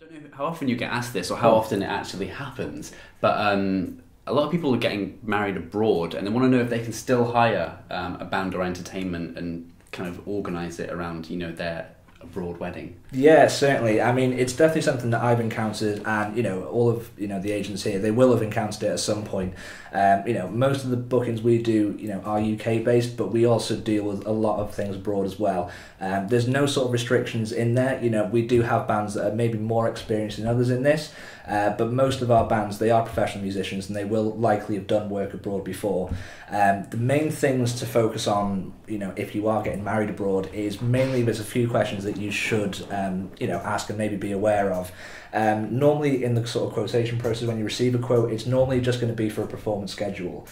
I don't know how often you get asked this or how often it actually happens, but a lot of people are getting married abroad and they want to know if they can still hire a band or entertainment and kind of organise it around, you know, their abroad wedding. Yeah, certainly. I mean, it's definitely something that I've encountered, and all of the agents here, they will have encountered it at some point. Most of the bookings we do, are UK based, but we also deal with a lot of things abroad as well. There's no sort of restrictions in there. We do have bands that are maybe more experienced than others in this, but most of our bands, they are professional musicians and they will likely have done work abroad before. The main things to focus on, if you are getting married abroad, is mainly there's a few questions that you should ask and maybe be aware of. Normally in the sort of quotation process, when you receive a quote, it's normally just going to be for a performance schedule.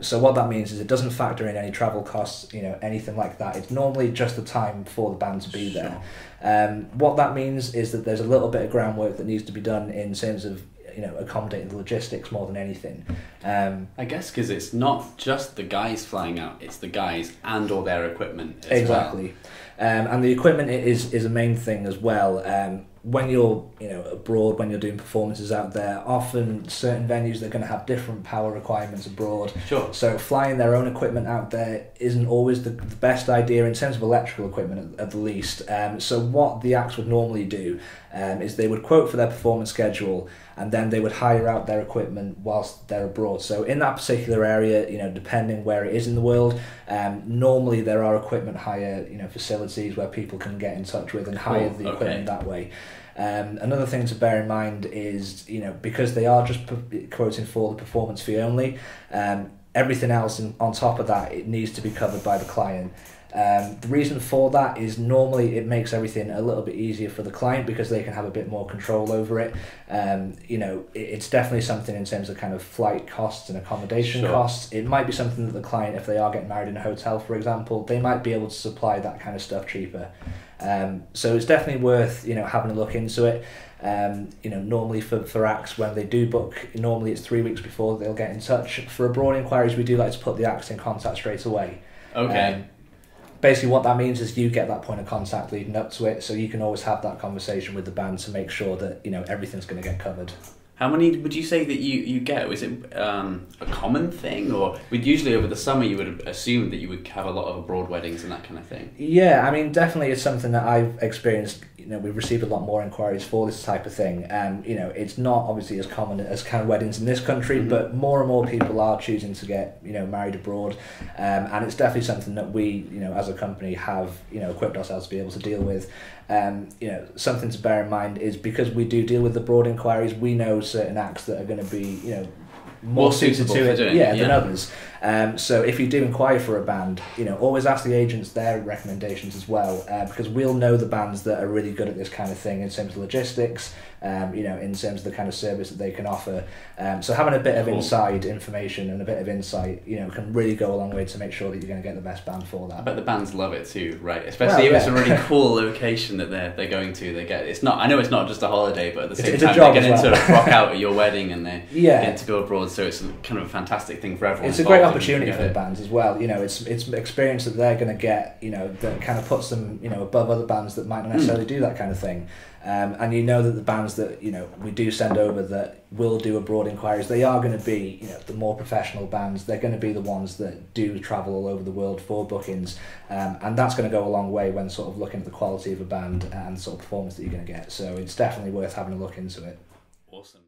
So what that means is it doesn't factor in any travel costs, anything like that. It's normally just the time for the band to be there. What that means is that there's a little bit of groundwork that needs to be done in terms of accommodating the logistics more than anything. I guess because it's not just the guys flying out, it's the guys and all their equipment as exactly. well. And the equipment is a main thing as well. When you're abroad, when you're doing performances out there, often certain venues, they're going to have different power requirements abroad. Sure. So flying their own equipment out there isn't always the best idea in terms of electrical equipment at the least. So what the acts would normally do is they would quote for their performance schedule and then they would hire out their equipment whilst they're abroad. So in that particular area, depending where it is in the world, normally there are equipment hire facilities where people can get in touch with and hire the equipment that way. Another thing to bear in mind is, because they are just quoting for the performance fee only, everything else on top of that, it needs to be covered by the client. The reason for that is normally it makes everything a little bit easier for the client because they can have a bit more control over it. It's definitely something in terms of kind of flight costs and accommodation costs. It might be something that the client, if they are getting married in a hotel, for example, they might be able to supply that kind of stuff cheaper. So it's definitely worth having a look into it. Normally for acts, when they do book, normally it's 3 weeks before they'll get in touch. For abroad inquiries, we do like to put the acts in contact straight away. Okay. Basically what that means is you get that point of contact leading up to it, so you can always have that conversation with the band to make sure that everything's going to get covered. How many would you say that you get? Is it a common thing, or usually over the summer you would assume that you would have a lot of abroad weddings and that kind of thing? Yeah, I mean, definitely it's something that I've experienced. We've received a lot more inquiries for this type of thing. It's not obviously as common as kind of weddings in this country, but more and more people are choosing to get married abroad, and it's definitely something that we as a company have equipped ourselves to be able to deal with. Something to bear in mind is because we do deal with abroad inquiries, we know certain acts that are going to be more suited to it than others. So if you do inquire for a band, always ask the agents their recommendations as well, because we'll know the bands that are really good at this kind of thing in terms of logistics, in terms of the kind of service that they can offer. So having a bit of inside information and a bit of insight, can really go a long way to make sure that you're going to get the best band for that. I bet the bands love it too, right? Especially if it's a really cool location that they're going to. They get it's not. I know it's not just a holiday, but at the same time they're getting to rock out at your wedding and they get to go abroad. So it's kind of a fantastic thing for everyone. It's a great opportunity for the bands as well. It's experience that they're going to get. That kind of puts them above other bands that might not necessarily do that kind of thing. And that the bands that we do send over that will do abroad inquiries, they are going to be the more professional bands. They're going to be the ones that do travel all over the world for bookings, and that's going to go a long way when sort of looking at the quality of a band and the sort of performance that you're going to get. So it's definitely worth having a look into it. Awesome.